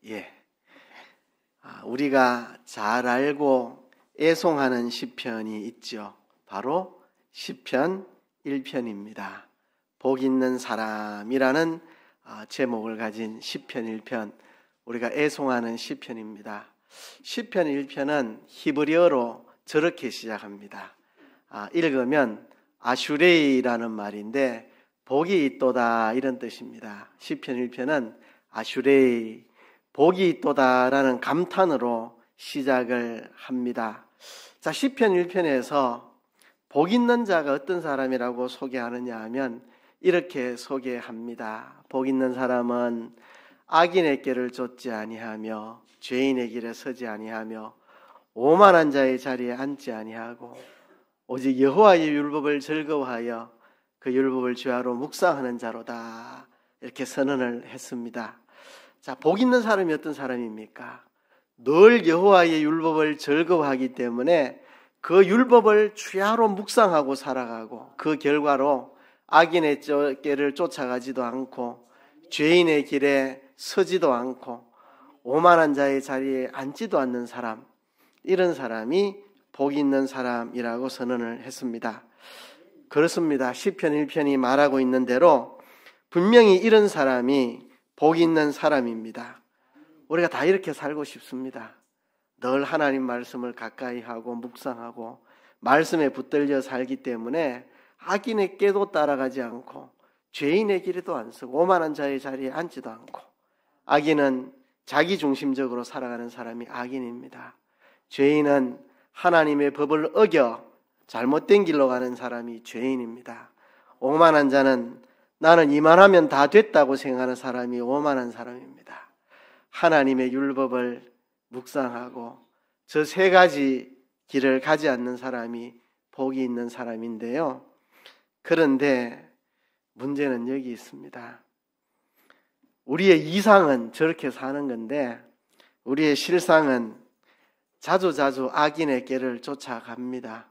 예. 우리가 잘 알고 애송하는 시편이 있죠. 바로 시편 1편입니다. 복 있는 사람이라는 제목을 가진 시편 1편, 우리가 애송하는 시편입니다. 시편 1편은 히브리어로 저렇게 시작합니다. 읽으면 아슈레이라는 말인데 복이 있도다 이런 뜻입니다. 시편 1편은 아슈레이, 복이 있도다라는 감탄으로 시작을 합니다. 자, 시편 1편에서 복 있는 자가 어떤 사람이라고 소개하느냐 하면 이렇게 소개합니다. 복 있는 사람은 악인의 길을 쫓지 아니하며 죄인의 길에 서지 아니하며 오만한 자의 자리에 앉지 아니하고 오직 여호와의 율법을 즐거워하여 그 율법을 주야로 묵상하는 자로다, 이렇게 선언을 했습니다. 자, 복 있는 사람이 어떤 사람입니까? 늘 여호와의 율법을 즐거워하기 때문에 그 율법을 주야로 묵상하고 살아가고 그 결과로 악인의 길을 쫓아가지도 않고 죄인의 길에 서지도 않고 오만한 자의 자리에 앉지도 않는 사람, 이런 사람이 복 있는 사람이라고 선언을 했습니다. 그렇습니다. 시편 1편이 말하고 있는 대로 분명히 이런 사람이 복 있는 사람입니다. 우리가 다 이렇게 살고 싶습니다. 늘 하나님 말씀을 가까이 하고 묵상하고 말씀에 붙들려 살기 때문에 악인의 꾀도 따라가지 않고 죄인의 길에도 안 서고 오만한 자의 자리에 앉지도 않고, 악인은 자기중심적으로 살아가는 사람이 악인입니다. 죄인은 하나님의 법을 어겨 잘못된 길로 가는 사람이 죄인입니다. 오만한 자는 나는 이만하면 다 됐다고 생각하는 사람이 오만한 사람입니다. 하나님의 율법을 묵상하고 저 세 가지 길을 가지 않는 사람이 복이 있는 사람인데요. 그런데 문제는 여기 있습니다. 우리의 이상은 저렇게 사는 건데 우리의 실상은 자주자주 악인의 길을 쫓아갑니다.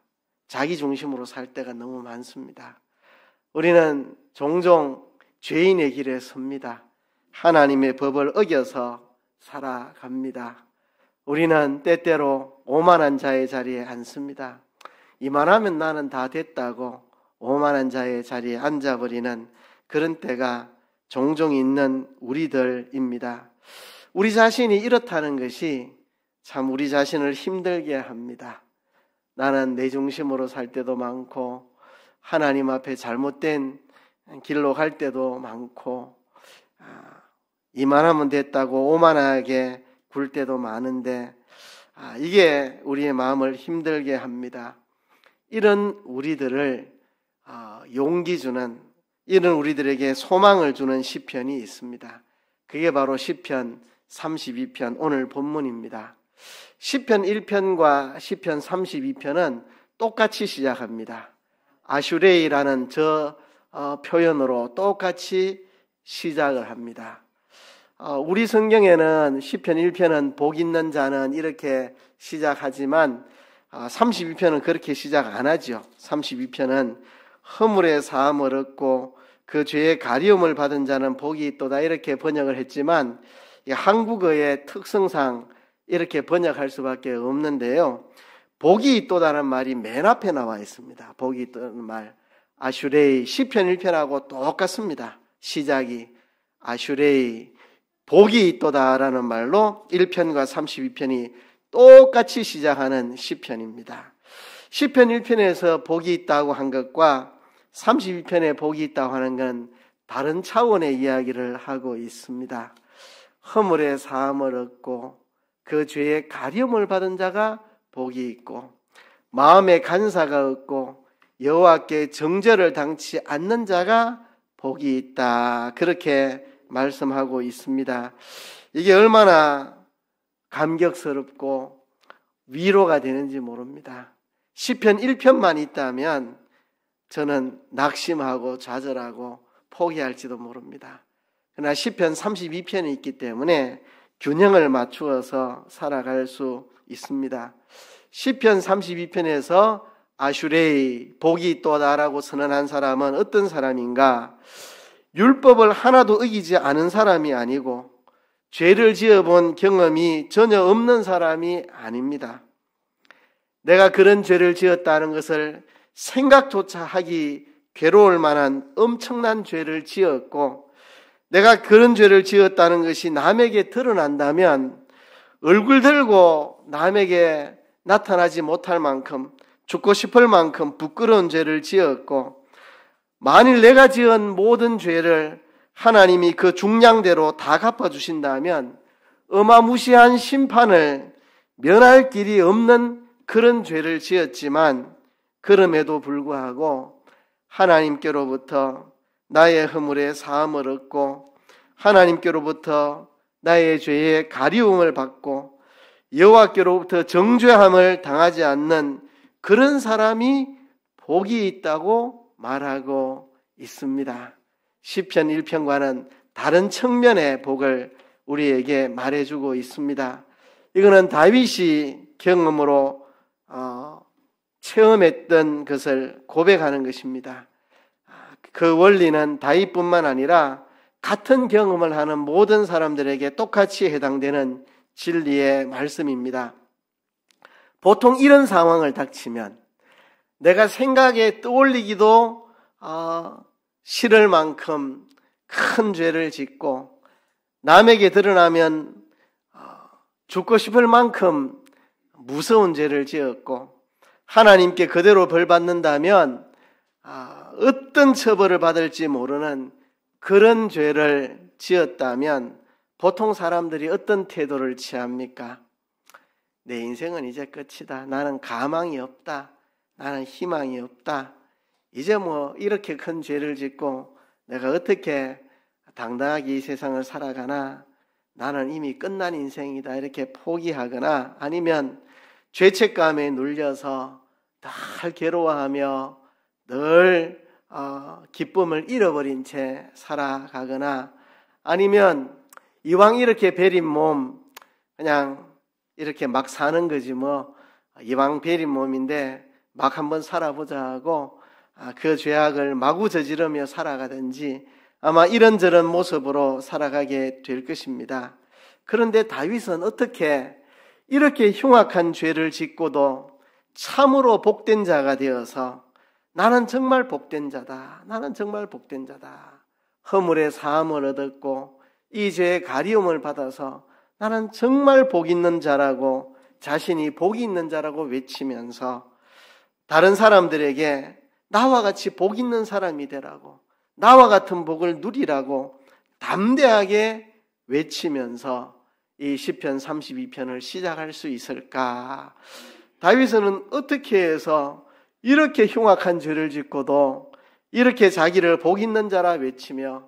자기 중심으로 살 때가 너무 많습니다. 우리는 종종 죄인의 길에 섭니다. 하나님의 법을 어겨서 살아갑니다. 우리는 때때로 오만한 자의 자리에 앉습니다. 이만하면 나는 다 됐다고 오만한 자의 자리에 앉아버리는 그런 때가 종종 있는 우리들입니다. 우리 자신이 이렇다는 것이 참 우리 자신을 힘들게 합니다. 나는 내 중심으로 살 때도 많고 하나님 앞에 잘못된 길로 갈 때도 많고 이만하면 됐다고 오만하게 굴 때도 많은데 이게 우리의 마음을 힘들게 합니다. 이런 우리들을 용기 주는, 이런 우리들에게 소망을 주는 시편이 있습니다. 그게 바로 시편 32편 오늘 본문입니다. 시편 1편과 시편 32편은 똑같이 시작합니다. 아슈레이라는 저 표현으로 똑같이 시작을 합니다. 우리 성경에는 시편 1편은 복 있는 자는 이렇게 시작하지만 32편은 그렇게 시작 안 하죠. 32편은 허물의 사함을 얻고 그 죄의 가리움을 받은 자는 복이 있도다 이렇게 번역을 했지만 한국어의 특성상 이렇게 번역할 수밖에 없는데요. 복이 있도다는 말이 맨 앞에 나와 있습니다. 복이 있다는 말, 아슈레이, 시편 1편하고 똑같습니다. 시작이 아슈레이, 복이 있도다라는 말로 1편과 32편이 똑같이 시작하는 시편입니다. 시편 1편에서 복이 있다고 한 것과 32편에 복이 있다고 하는 건 다른 차원의 이야기를 하고 있습니다. 허물의 사함을 얻고 그 죄의 가리움을 받은 자가 복이 있고 마음의 간사가 없고 여호와께 정죄를 당치 않는 자가 복이 있다, 그렇게 말씀하고 있습니다. 이게 얼마나 감격스럽고 위로가 되는지 모릅니다. 시편 1편만 있다면 저는 낙심하고 좌절하고 포기할지도 모릅니다. 그러나 시편 32편이 있기 때문에 균형을 맞추어서 살아갈 수 있습니다. 시편 32편에서 아슈레이, 복이 있도다라고 선언한 사람은 어떤 사람인가? 율법을 하나도 어기지 않은 사람이 아니고 죄를 지어본 경험이 전혀 없는 사람이 아닙니다. 내가 그런 죄를 지었다는 것을 생각조차 하기 괴로울 만한 엄청난 죄를 지었고, 내가 그런 죄를 지었다는 것이 남에게 드러난다면 얼굴 들고 남에게 나타나지 못할 만큼, 죽고 싶을 만큼 부끄러운 죄를 지었고, 만일 내가 지은 모든 죄를 하나님이 그 중량대로 다 갚아주신다면 어마무시한 심판을 면할 길이 없는 그런 죄를 지었지만, 그럼에도 불구하고 하나님께로부터 나의 허물의 사함을 얻고 하나님께로부터 나의 죄의 가리움을 받고 여호와께로부터 정죄함을 당하지 않는 그런 사람이 복이 있다고 말하고 있습니다. 시편 1편과는 다른 측면의 복을 우리에게 말해주고 있습니다. 이거는 다윗이 경험으로 체험했던 것을 고백하는 것입니다. 그 원리는 다윗뿐만 아니라 같은 경험을 하는 모든 사람들에게 똑같이 해당되는 진리의 말씀입니다. 보통 이런 상황을 닥치면 내가 생각에 떠올리기도 싫을 만큼 큰 죄를 짓고 남에게 드러나면 죽고 싶을 만큼 무서운 죄를 지었고 하나님께 그대로 벌 받는다면 어떤 처벌을 받을지 모르는 그런 죄를 지었다면 보통 사람들이 어떤 태도를 취합니까? 내 인생은 이제 끝이다. 나는 가망이 없다. 나는 희망이 없다. 이제 뭐 이렇게 큰 죄를 짓고 내가 어떻게 당당하게 이 세상을 살아가나? 나는 이미 끝난 인생이다. 이렇게 포기하거나 아니면 죄책감에 눌려서 늘 괴로워하며 늘 기쁨을 잃어버린 채 살아가거나 아니면 이왕 이렇게 베린 몸 그냥 이렇게 막 사는 거지 뭐 이왕 베린 몸인데 막 한번 살아보자 하고 그 죄악을 마구 저지르며 살아가든지 아마 이런저런 모습으로 살아가게 될 것입니다. 그런데 다윗은 어떻게 이렇게 흉악한 죄를 짓고도 참으로 복된 자가 되어서 나는 정말 복된 자다. 나는 정말 복된 자다. 허물의 사함을 얻었고 이 죄의 가리움을 받아서 나는 정말 복 있는 자라고 자신이 복이 있는 자라고 외치면서 다른 사람들에게 나와 같이 복 있는 사람이 되라고 나와 같은 복을 누리라고 담대하게 외치면서 이 시편 32편을 시작할 수 있을까? 다윗은 어떻게 해서 이렇게 흉악한 죄를 짓고도 이렇게 자기를 복 있는 자라 외치며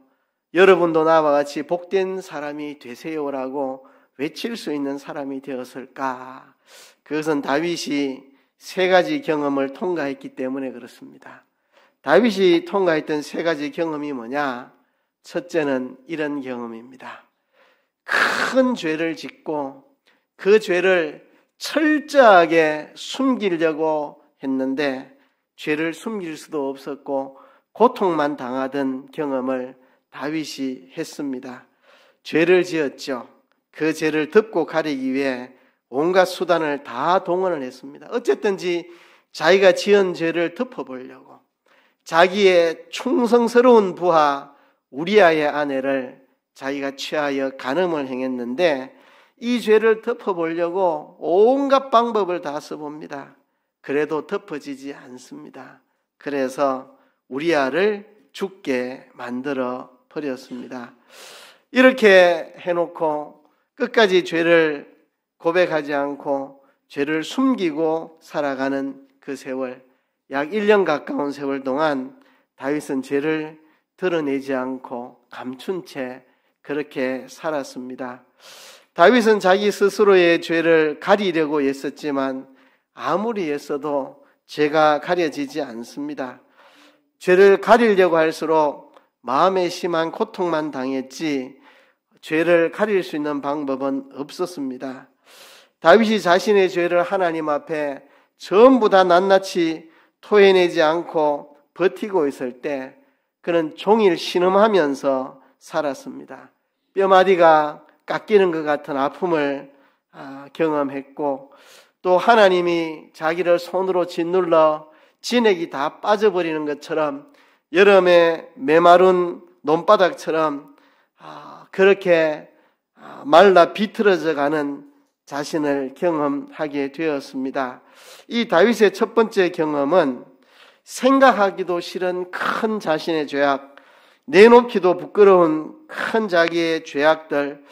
여러분도 나와 같이 복된 사람이 되세요라고 외칠 수 있는 사람이 되었을까? 그것은 다윗이 세 가지 경험을 통과했기 때문에 그렇습니다. 다윗이 통과했던 세 가지 경험이 뭐냐? 첫째는 이런 경험입니다. 큰 죄를 짓고 그 죄를 철저하게 숨기려고 했는데 죄를 숨길 수도 없었고 고통만 당하던 경험을 다윗이 했습니다. 죄를 지었죠. 그 죄를 덮고 가리기 위해 온갖 수단을 다 동원을 했습니다. 어쨌든지 자기가 지은 죄를 덮어보려고 자기의 충성스러운 부하 우리아의 아내를 자기가 취하여 간음을 행했는데 이 죄를 덮어보려고 온갖 방법을 다 써봅니다. 그래도 덮어지지 않습니다. 그래서 우리아를 죽게 만들어 버렸습니다. 이렇게 해놓고 끝까지 죄를 고백하지 않고 죄를 숨기고 살아가는 그 세월, 약 1년 가까운 세월 동안 다윗은 죄를 드러내지 않고 감춘 채 그렇게 살았습니다. 다윗은 자기 스스로의 죄를 가리려고 애썼지만 아무리 애써도 죄가 가려지지 않습니다. 죄를 가리려고 할수록 마음에 심한 고통만 당했지 죄를 가릴 수 있는 방법은 없었습니다. 다윗이 자신의 죄를 하나님 앞에 전부 다 낱낱이 토해내지 않고 버티고 있을 때 그는 종일 신음하면서 살았습니다. 뼈마디가 깎이는 것 같은 아픔을 경험했고, 또 하나님이 자기를 손으로 짓눌러 진액이 다 빠져버리는 것처럼 여름에 메마른 논바닥처럼 그렇게 말라 비틀어져 가는 자신을 경험하게 되었습니다. 이 다윗의 첫 번째 경험은 생각하기도 싫은 큰 자신의 죄악, 내놓기도 부끄러운 큰 자기의 죄악들,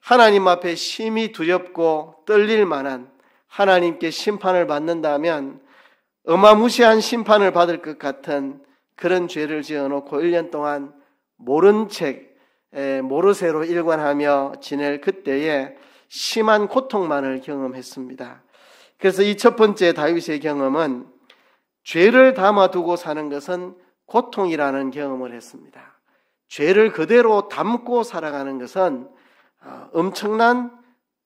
하나님 앞에 심히 두렵고 떨릴 만한, 하나님께 심판을 받는다면 어마무시한 심판을 받을 것 같은 그런 죄를 지어놓고 1년 동안 모른 책, 모르쇠로 일관하며 지낼 그때에 심한 고통만을 경험했습니다. 그래서 이 첫 번째 다윗의 경험은 죄를 담아두고 사는 것은 고통이라는 경험을 했습니다. 죄를 그대로 담고 살아가는 것은 엄청난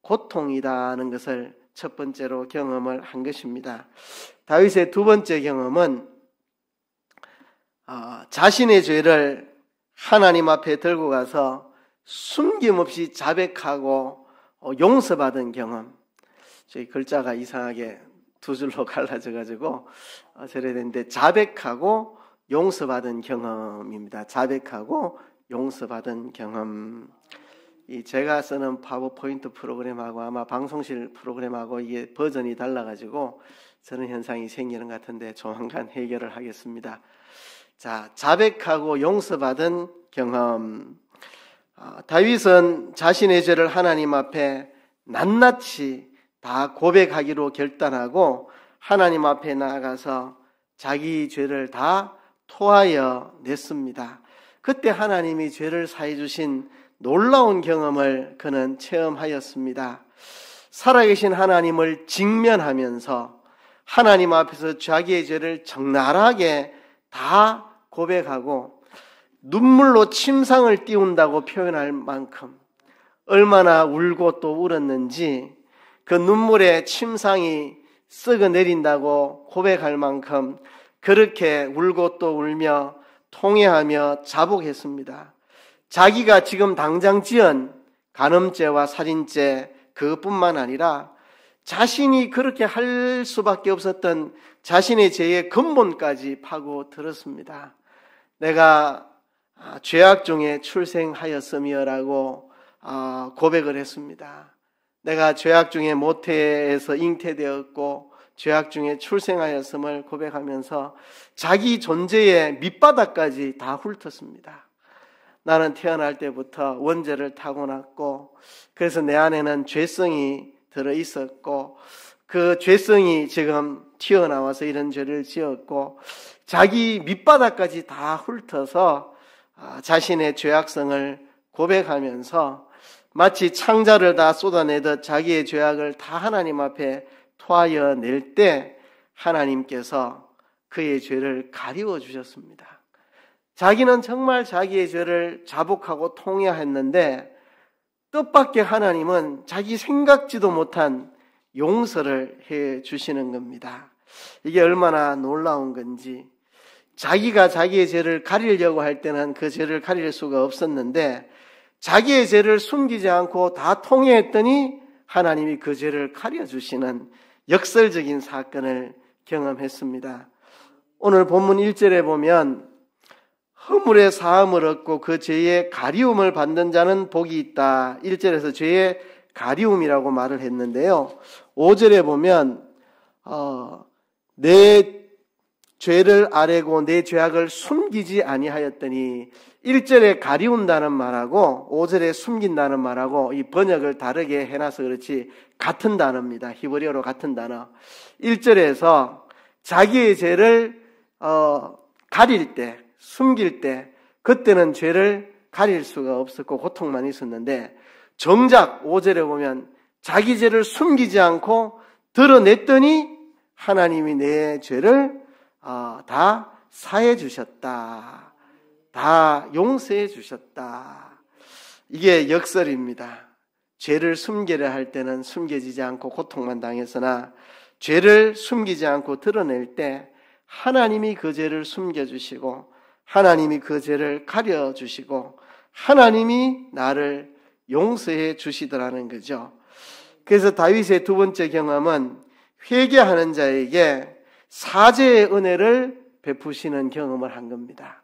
고통이라는 것을 첫 번째로 경험을 한 것입니다. 다윗의 두 번째 경험은 자신의 죄를 하나님 앞에 들고 가서 숨김없이 자백하고 용서받은 경험. 저희 글자가 이상하게 두 줄로 갈라져가지고 저래 됐는데, 자백하고 용서받은 경험입니다. 자백하고 용서받은 경험. 제가 쓰는 파워포인트 프로그램하고 아마 방송실 프로그램하고 이게 버전이 달라가지고 저런 현상이 생기는 것 같은데 조만간 해결을 하겠습니다. 자, 자백하고 용서받은 경험. 다윗은 자신의 죄를 하나님 앞에 낱낱이 다 고백하기로 결단하고 하나님 앞에 나아가서 자기 죄를 다 토하여 냈습니다. 그때 하나님이 죄를 사해 주신 놀라운 경험을 그는 체험하였습니다. 살아계신 하나님을 직면하면서 하나님 앞에서 자기의 죄를 적나라하게 다 고백하고 눈물로 침상을 띄운다고 표현할 만큼 얼마나 울고 또 울었는지, 그 눈물에 침상이 썩어 내린다고 고백할 만큼 그렇게 울고 또 울며 통회하며 자복했습니다. 자기가 지금 당장 지은 간음죄와 살인죄 그것뿐만 아니라 자신이 그렇게 할 수밖에 없었던 자신의 죄의 근본까지 파고 들었습니다. 내가 죄악 중에 출생하였으며라고 고백을 했습니다. 내가 죄악 중에 모태에서 잉태되었고 죄악 중에 출생하였음을 고백하면서 자기 존재의 밑바닥까지 다 훑었습니다. 나는 태어날 때부터 원죄를 타고났고, 그래서 내 안에는 죄성이 들어있었고, 그 죄성이 지금 튀어나와서 이런 죄를 지었고, 자기 밑바닥까지 다 훑어서 자신의 죄악성을 고백하면서 마치 창자를 다 쏟아내듯 자기의 죄악을 다 하나님 앞에 토하여 낼 때 하나님께서 그의 죄를 가리워 주셨습니다. 자기는 정말 자기의 죄를 자복하고 통회했는데 뜻밖의 하나님은 자기 생각지도 못한 용서를 해 주시는 겁니다. 이게 얼마나 놀라운 건지, 자기가 자기의 죄를 가리려고 할 때는 그 죄를 가릴 수가 없었는데 자기의 죄를 숨기지 않고 다 통회했더니 하나님이 그 죄를 가려주시는 역설적인 사건을 경험했습니다. 오늘 본문 1절에 보면 허물의 사함을 얻고 그 죄의 가리움을 받는 자는 복이 있다. 1절에서 죄의 가리움이라고 말을 했는데요. 5절에 보면 내 죄를 아뢰고 내 죄악을 숨기지 아니하였더니, 1절에 가리운다는 말하고 5절에 숨긴다는 말하고 이 번역을 다르게 해놔서 그렇지 같은 단어입니다. 히브리어로 같은 단어. 1절에서 자기의 죄를 가릴 때, 숨길 때, 그때는 죄를 가릴 수가 없었고 고통만 있었는데, 정작 5절에 보면 자기 죄를 숨기지 않고 드러냈더니 하나님이 내 죄를 다 사해 주셨다. 다 용서해 주셨다. 이게 역설입니다. 죄를 숨기려 할 때는 숨겨지지 않고 고통만 당했으나 죄를 숨기지 않고 드러낼 때 하나님이 그 죄를 숨겨주시고 하나님이 그 죄를 가려주시고 하나님이 나를 용서해 주시더라는 거죠. 그래서 다윗의 두 번째 경험은 회개하는 자에게 사죄의 은혜를 베푸시는 경험을 한 겁니다.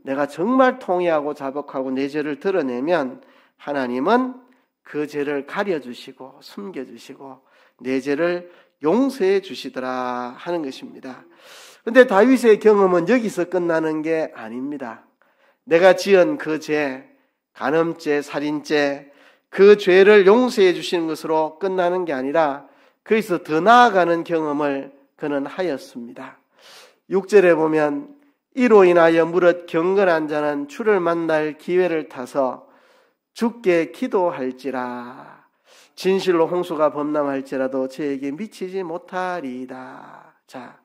내가 정말 통회하고 자복하고 내 죄를 드러내면 하나님은 그 죄를 가려주시고 숨겨주시고 내 죄를 용서해 주시더라 하는 것입니다. 그런데 다윗의 경험은 여기서 끝나는 게 아닙니다. 내가 지은 그 죄, 간음죄, 살인죄, 그 죄를 용서해 주시는 것으로 끝나는 게 아니라 거기서 더 나아가는 경험을 그는 하였습니다. 6절에 보면 이로 인하여 무릇 경건한 자는 주를 만날 기회를 타서 주께 기도할지라. 진실로 홍수가 범람할지라도 저에게 미치지 못하리이다. 자,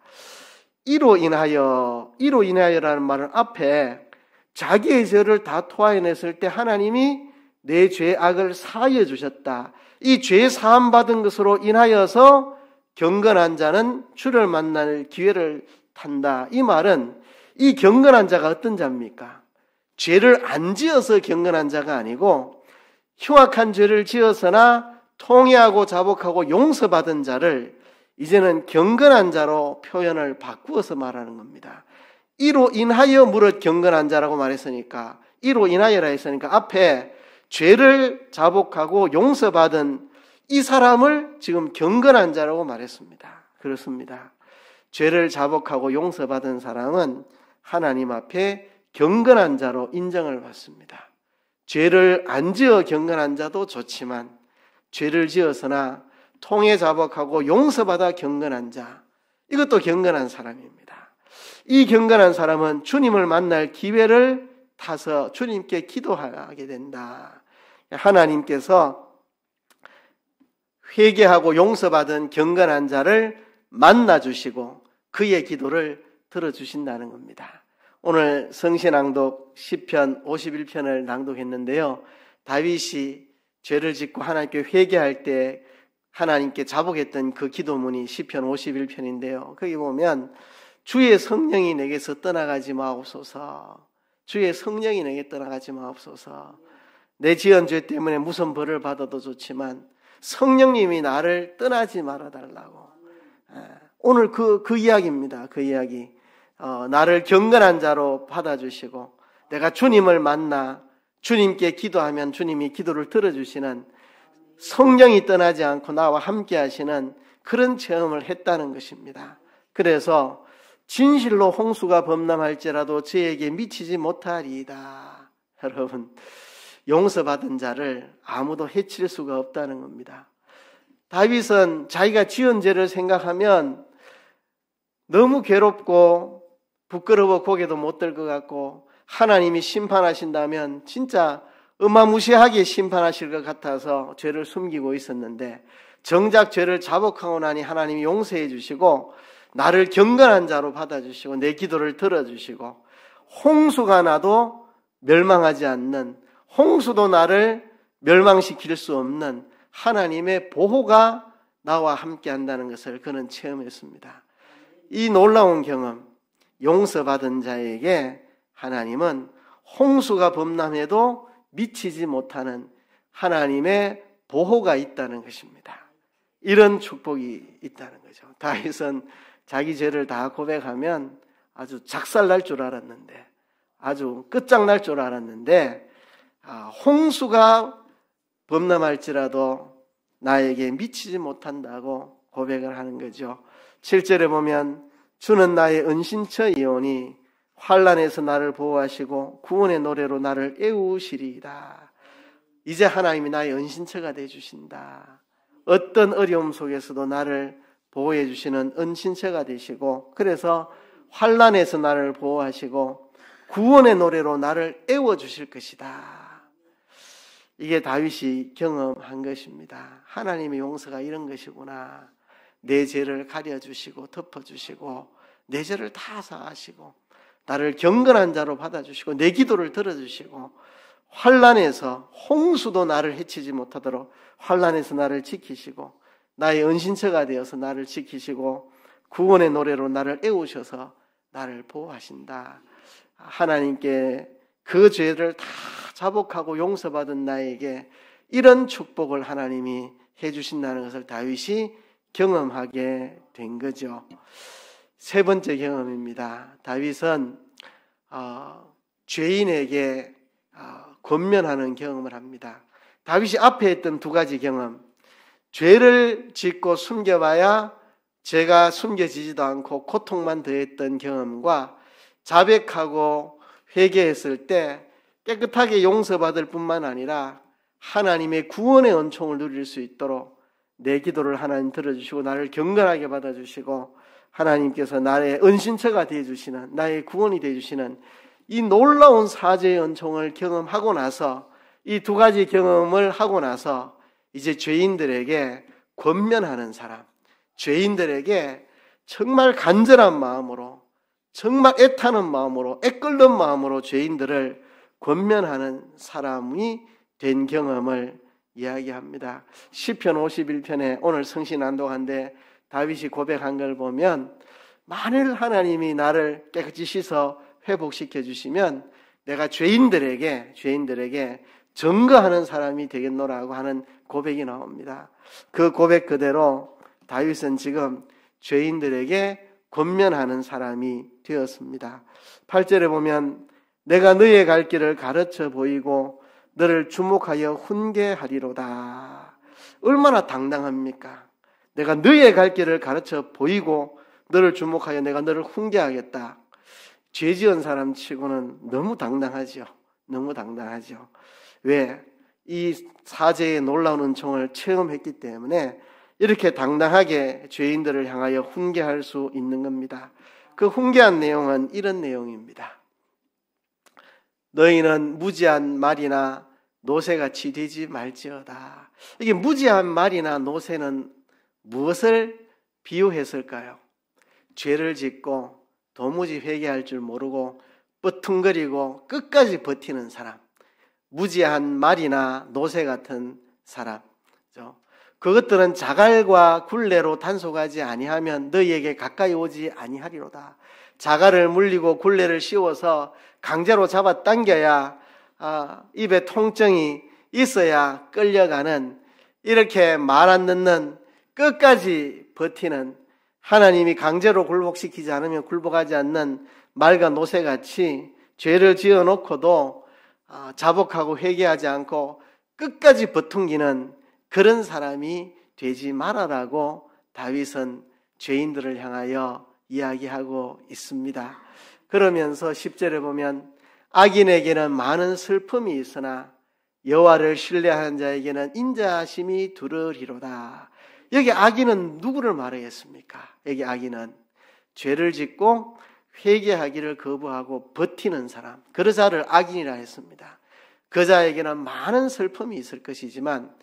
이로 인하여라는 말은 앞에 자기의 죄를 다 토해냈을 때 하나님이 내 죄악을 사하여 주셨다. 이 죄 사함 받은 것으로 인하여서 경건한 자는 주를 만날 기회를 탄다. 이 말은 이 경건한 자가 어떤 자입니까? 죄를 안 지어서 경건한 자가 아니고 흉악한 죄를 지어서나 통회하고 자복하고 용서받은 자를 이제는 경건한 자로 표현을 바꾸어서 말하는 겁니다. 이로 인하여 무릇 경건한 자라고 말했으니까, 이로 인하여라 했으니까 앞에 죄를 자복하고 용서받은 이 사람을 지금 경건한 자라고 말했습니다. 그렇습니다. 죄를 자복하고 용서받은 사람은 하나님 앞에 경건한 자로 인정을 받습니다. 죄를 안 지어 경건한 자도 좋지만 죄를 지어서나 통회 자복하고 용서받아 경건한 자, 이것도 경건한 사람입니다. 이 경건한 사람은 주님을 만날 기회를 타서 주님께 기도하게 된다. 하나님께서 회개하고 용서받은 경건한 자를 만나주시고 그의 기도를 들어주신다는 겁니다. 오늘 성신낭독 시편 51편을 낭독했는데요. 다윗이 죄를 짓고 하나님께 회개할 때 하나님께 자복했던 그 기도문이 시편 51편인데요. 거기 보면 주의 성령이 내게서 떠나가지 마옵소서. 주의 성령이 내게 떠나가지 마옵소서. 내 지은 죄 때문에 무슨 벌을 받아도 좋지만 성령님이 나를 떠나지 말아달라고. 오늘 그 이야기입니다. 그 이야기. 나를 경건한 자로 받아주시고 내가 주님을 만나 주님께 기도하면 주님이 기도를 들어주시는 성령이 떠나지 않고 나와 함께 하시는 그런 체험을 했다는 것입니다. 그래서 진실로 홍수가 범람할지라도 저에게 미치지 못하리이다. 여러분, 용서받은 자를 아무도 해칠 수가 없다는 겁니다. 다윗은 자기가 지은 죄를 생각하면 너무 괴롭고 부끄러워 고개도 못 들 것 같고 하나님이 심판하신다면 진짜 어마무시하게 심판하실 것 같아서 죄를 숨기고 있었는데 정작 죄를 자복하고 나니 하나님이 용서해 주시고 나를 경건한 자로 받아주시고 내 기도를 들어주시고 홍수가 나도 멸망하지 않는, 홍수도 나를 멸망시킬 수 없는 하나님의 보호가 나와 함께 한다는 것을 그는 체험했습니다. 이 놀라운 경험, 용서받은 자에게 하나님은 홍수가 범람해도 미치지 못하는 하나님의 보호가 있다는 것입니다. 이런 축복이 있다는 거죠. 다윗은 자기 죄를 다 고백하면 아주 작살날 줄 알았는데, 아주 끝장날 줄 알았는데 홍수가 범람할지라도 나에게 미치지 못한다고 고백을 하는 거죠. 7절에 보면 주는 나의 은신처이오니 환난에서 나를 보호하시고 구원의 노래로 나를 애우시리이다. 이제 하나님이 나의 은신처가 되어주신다. 어떤 어려움 속에서도 나를 보호해 주시는 은신처가 되시고 그래서 환난에서 나를 보호하시고 구원의 노래로 나를 애워주실 것이다. 이게 다윗이 경험한 것입니다. 하나님의 용서가 이런 것이구나. 내 죄를 가려주시고 덮어주시고 내 죄를 다 사하시고 나를 경건한 자로 받아주시고 내 기도를 들어주시고 환난에서 홍수도 나를 해치지 못하도록 환난에서 나를 지키시고 나의 은신처가 되어서 나를 지키시고 구원의 노래로 나를 애우셔서 나를 보호하신다. 하나님께 그 죄를 다 자복하고 용서받은 나에게 이런 축복을 하나님이 해주신다는 것을 다윗이 경험하게 된 거죠. 세 번째 경험입니다. 다윗은 죄인에게 권면하는 경험을 합니다. 다윗이 앞에 했던 두 가지 경험, 죄를 짓고 숨겨봐야 죄가 숨겨지지도 않고 고통만 더했던 경험과 자백하고 회개했을 때 깨끗하게 용서받을 뿐만 아니라 하나님의 구원의 은총을 누릴 수 있도록 내 기도를 하나님 들어주시고 나를 경건하게 받아주시고 하나님께서 나의 은신처가 되어주시는, 나의 구원이 되어주시는 이 놀라운 사죄의 은총을 경험하고 나서, 이 두 가지 경험을 하고 나서 이제 죄인들에게 권면하는 사람, 죄인들에게 정말 간절한 마음으로, 정말 애타는 마음으로, 애끓는 마음으로 죄인들을 권면하는 사람이 된 경험을 이야기합니다. 시편 51편에 오늘 성신 낭독한데 다윗이 고백한 걸 보면, 만일 하나님이 나를 깨끗이 씻어 회복시켜 주시면 내가 죄인들에게 증거하는 사람이 되겠노라고 하는 고백이 나옵니다. 그 고백 그대로 다윗은 지금 죄인들에게 권면하는 사람이 되었습니다. 8절에 보면 내가 너의 갈 길을 가르쳐 보이고 너를 주목하여 훈계하리로다. 얼마나 당당합니까? 내가 너의 갈 길을 가르쳐 보이고 너를 주목하여 내가 너를 훈계하겠다. 죄 지은 사람 치고는 너무 당당하죠. 너무 당당하죠. 왜? 이 사죄의 놀라운 은총을 체험했기 때문에 이렇게 당당하게 죄인들을 향하여 훈계할 수 있는 겁니다. 그 훈계한 내용은 이런 내용입니다. 너희는 무지한 말이나 노새같이 되지 말지어다. 이게 무지한 말이나 노새는 무엇을 비유했을까요? 죄를 짓고 도무지 회개할 줄 모르고 뻗퉁거리고 끝까지 버티는 사람, 무지한 말이나 노새 같은 사람, 그것들은 자갈과 굴레로 단속하지 아니하면 너희에게 가까이 오지 아니하리로다. 자갈을 물리고 굴레를 씌워서 강제로 잡아당겨야 입에 통증이 있어야 끌려가는, 이렇게 말 안 듣는, 끝까지 버티는, 하나님이 강제로 굴복시키지 않으면 굴복하지 않는 말과 노새같이 죄를 지어놓고도 자복하고 회개하지 않고 끝까지 버퉁기는 그런 사람이 되지 말아라고 다윗은 죄인들을 향하여 이야기하고 있습니다. 그러면서 10절에 보면 악인에게는 많은 슬픔이 있으나 여호와를 신뢰하는 자에게는 인자하심이 두르리로다. 여기 악인은 누구를 말하겠습니까? 여기 악인은 죄를 짓고 회개하기를 거부하고 버티는 사람, 그 자를 악인이라 했습니다. 그 자에게는 많은 슬픔이 있을 것이지만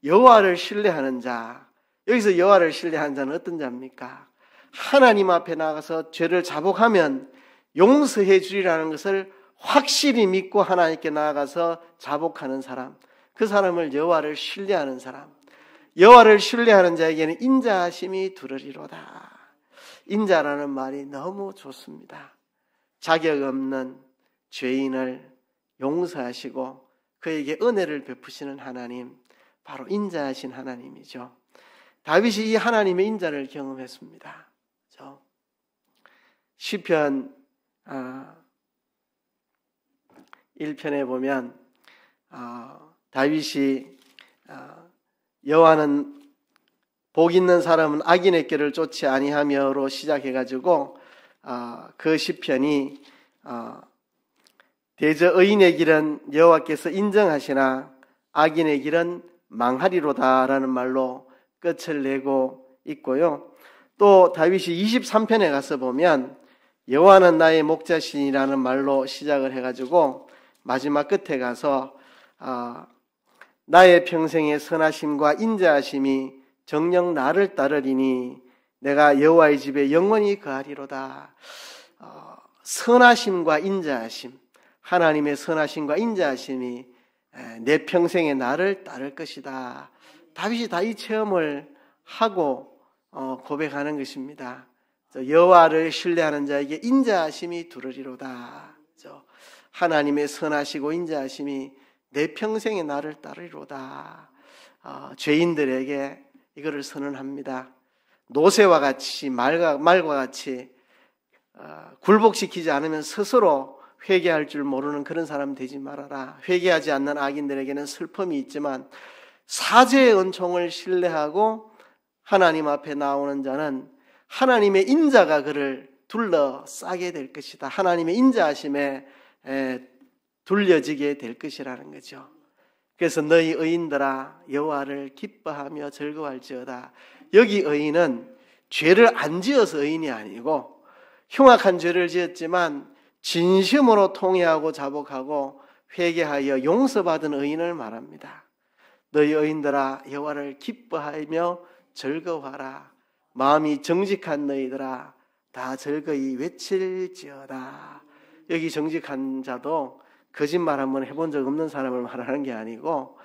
여호와를 신뢰하는 자, 여기서 여호와를 신뢰하는 자는 어떤 자입니까? 하나님 앞에 나가서 죄를 자복하면 용서해 주리라는 것을 확실히 믿고 하나님께 나아가서 자복하는 사람, 그 사람을 여호와를 신뢰하는 사람, 여호와를 신뢰하는 자에게는 인자하심이 두르리로다. 인자라는 말이 너무 좋습니다. 자격 없는 죄인을 용서하시고 그에게 은혜를 베푸시는 하나님, 바로 인자하신 하나님이죠. 다윗이 이 하나님의 인자를 경험했습니다. 시편 1편에 보면 다윗이 여호와는 복 있는 사람은 악인의 길을 쫓지 아니하며로 시작해가지고 그 시편이 대저 의인의 길은 여호와께서 인정하시나 악인의 길은 망하리로다라는 말로 끝을 내고 있고요. 또 다윗이 23편에 가서 보면 여호와는 나의 목자시니라는 말로 시작을 해가지고 마지막 끝에 가서 나의 평생의 선하심과 인자하심이 정녕 나를 따르리니 내가 여호와의 집에 영원히 거하리로다. 선하심과 인자하심, 하나님의 선하심과 인자하심이 내 평생에 나를 따를 것이다. 다윗이 다 이 체험을 하고 고백하는 것입니다. 여호와를 신뢰하는 자에게 인자하심이 두르리로다. 하나님의 선하시고 인자하심이 내 평생에 나를 따르리로다. 죄인들에게 이거를 선언합니다. 노새와 같이 말과 같이 굴복시키지 않으면 스스로 회개할 줄 모르는 그런 사람 되지 말아라. 회개하지 않는 악인들에게는 슬픔이 있지만 사죄의 은총을 신뢰하고 하나님 앞에 나오는 자는 하나님의 인자가 그를 둘러싸게 될 것이다. 하나님의 인자하심에 둘려지게 될 것이라는 거죠. 그래서 너희 의인들아 여호와를 기뻐하며 즐거워할지어다. 여기 의인은 죄를 안 지어서 의인이 아니고 흉악한 죄를 지었지만 진심으로 통회하고 자복하고 회개하여 용서받은 의인을 말합니다. 너희 의인들아 여호와를 기뻐하며 즐거워하라. 마음이 정직한 너희들아 다 즐거이 외칠지어다. 여기 정직한 자도 거짓말 한번 해본 적 없는 사람을 말하는 게 아니고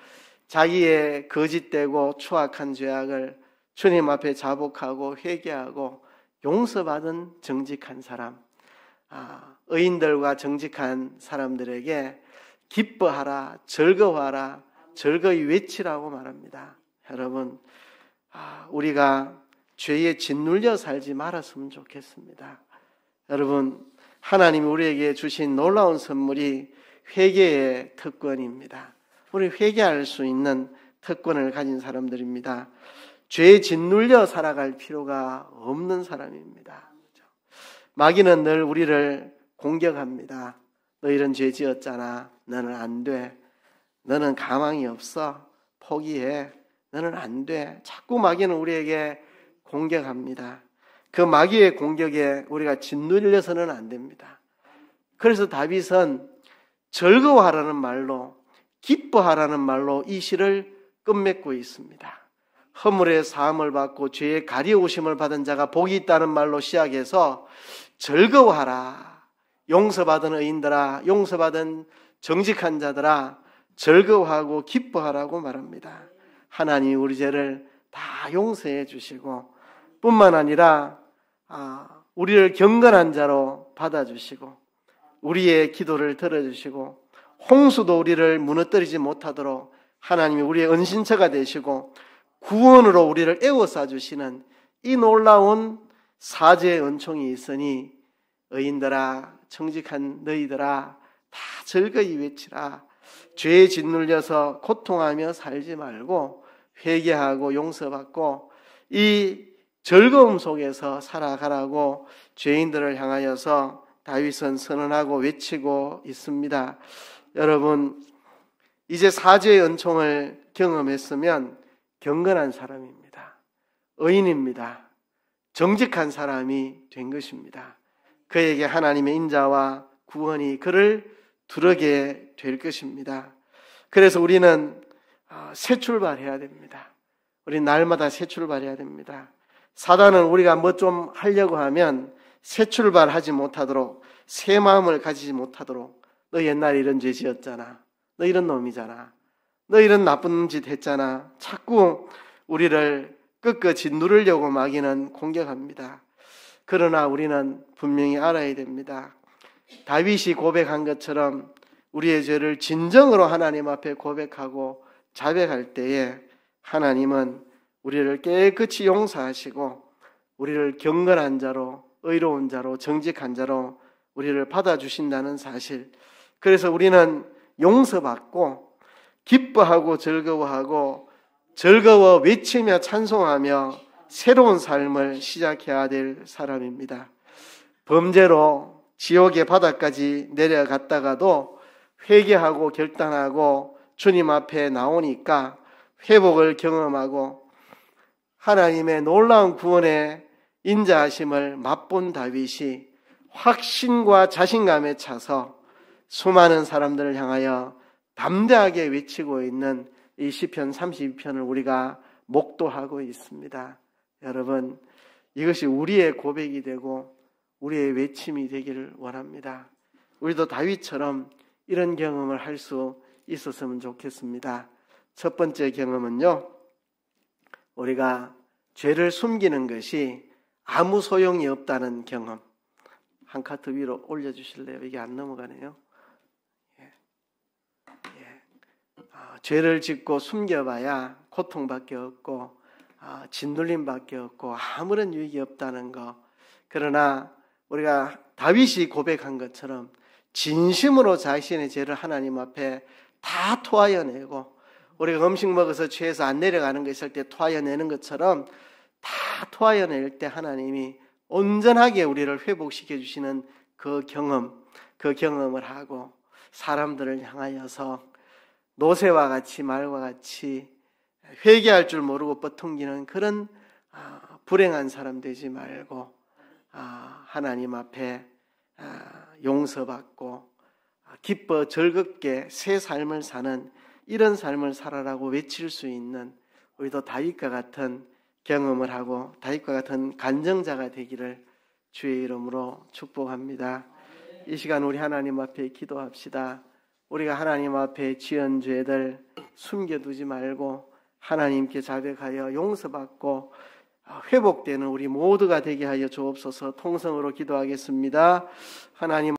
자기의 거짓되고 추악한 죄악을 주님 앞에 자복하고 회개하고 용서받은 정직한 사람, 의인들과 정직한 사람들에게 기뻐하라, 즐거워하라, 즐거이 외치라고 말합니다. 여러분, 우리가 죄에 짓눌려 살지 말았으면 좋겠습니다. 여러분, 하나님이 우리에게 주신 놀라운 선물이 회개의 특권입니다. 우리 회개할 수 있는 특권을 가진 사람들입니다. 죄에 짓눌려 살아갈 필요가 없는 사람입니다. 마귀는 늘 우리를 공격합니다. 너 이런 죄 지었잖아. 너는 안 돼. 너는 가망이 없어. 포기해. 너는 안 돼. 자꾸 마귀는 우리에게 공격합니다. 그 마귀의 공격에 우리가 짓눌려서는 안 됩니다. 그래서 다윗은 즐거워하라는 말로, 기뻐하라는 말로 이 시를 끝맺고 있습니다. 허물의 사함을 받고 죄의 가리우심을 받은 자가 복이 있다는 말로 시작해서 즐거워하라. 용서받은 의인들아, 용서받은 정직한 자들아, 즐거워하고 기뻐하라고 말합니다. 하나님이 우리 죄를 다 용서해 주시고 뿐만 아니라 우리를 경건한 자로 받아주시고 우리의 기도를 들어주시고 홍수도 우리를 무너뜨리지 못하도록 하나님이 우리의 은신처가 되시고 구원으로 우리를 에워싸 주시는 이 놀라운 사죄의 은총이 있으니 의인들아, 정직한 너희들아 다 즐거이 외치라. 죄에 짓눌려서 고통하며 살지 말고 회개하고 용서받고 이 즐거움 속에서 살아가라고 죄인들을 향하여서 다윗은 선언하고 외치고 있습니다. 여러분, 이제 사죄의 은총을 경험했으면 경건한 사람입니다. 의인입니다. 정직한 사람이 된 것입니다. 그에게 하나님의 인자와 구원이 그를 두르게 될 것입니다. 그래서 우리는 새 출발해야 됩니다. 우리 날마다 새 출발해야 됩니다. 사단은 우리가 뭐 좀 하려고 하면 새 출발하지 못하도록, 새 마음을 가지지 못하도록, 너 옛날에 이런 죄 지었잖아, 너 이런 놈이잖아, 너 이런 나쁜 짓 했잖아, 자꾸 우리를 끝끝이 누르려고 마귀는 공격합니다. 그러나 우리는 분명히 알아야 됩니다. 다윗이 고백한 것처럼 우리의 죄를 진정으로 하나님 앞에 고백하고 자백할 때에 하나님은 우리를 깨끗이 용서하시고 우리를 경건한 자로, 의로운 자로, 정직한 자로 우리를 받아주신다는 사실. 그래서 우리는 용서받고 기뻐하고 즐거워하고 즐거워 외치며 찬송하며 새로운 삶을 시작해야 될 사람입니다. 범죄로 지옥의 바닥까지 내려갔다가도 회개하고 결단하고 주님 앞에 나오니까 회복을 경험하고 하나님의 놀라운 구원의 인자하심을 맛본 다윗이 확신과 자신감에 차서 수많은 사람들을 향하여 담대하게 외치고 있는 이 시편 32편을 우리가 목도하고 있습니다. 여러분, 이것이 우리의 고백이 되고 우리의 외침이 되기를 원합니다. 우리도 다윗처럼 이런 경험을 할 수 있었으면 좋겠습니다. 첫 번째 경험은요, 우리가 죄를 숨기는 것이 아무 소용이 없다는 경험. 한 카트 위로 올려주실래요? 이게 안 넘어가네요. 죄를 짓고 숨겨봐야 고통밖에 없고 짓눌림밖에 없고 아무런 유익이 없다는 거. 그러나 우리가 다윗이 고백한 것처럼 진심으로 자신의 죄를 하나님 앞에 다 토하여내고, 우리가 음식 먹어서 취해서 안 내려가는 거 있을 때 토하여내는 것처럼 다 토하여낼 때 하나님이 온전하게 우리를 회복시켜 주시는 그 경험을 하고 사람들을 향하여서 노새와 같이 말과 같이 회개할 줄 모르고 뻗통기는 그런 불행한 사람 되지 말고 하나님 앞에 용서받고 기뻐 즐겁게 새 삶을 사는 이런 삶을 살아라고 외칠 수 있는 우리도 다윗과 같은 경험을 하고 다윗과 같은 간증자가 되기를 주의 이름으로 축복합니다. 이 시간 우리 하나님 앞에 기도합시다. 우리가 하나님 앞에 지은 죄들 숨겨두지 말고 하나님께 자백하여 용서받고 회복되는 우리 모두가 되게 하여 주옵소서. 통성으로 기도하겠습니다. 하나님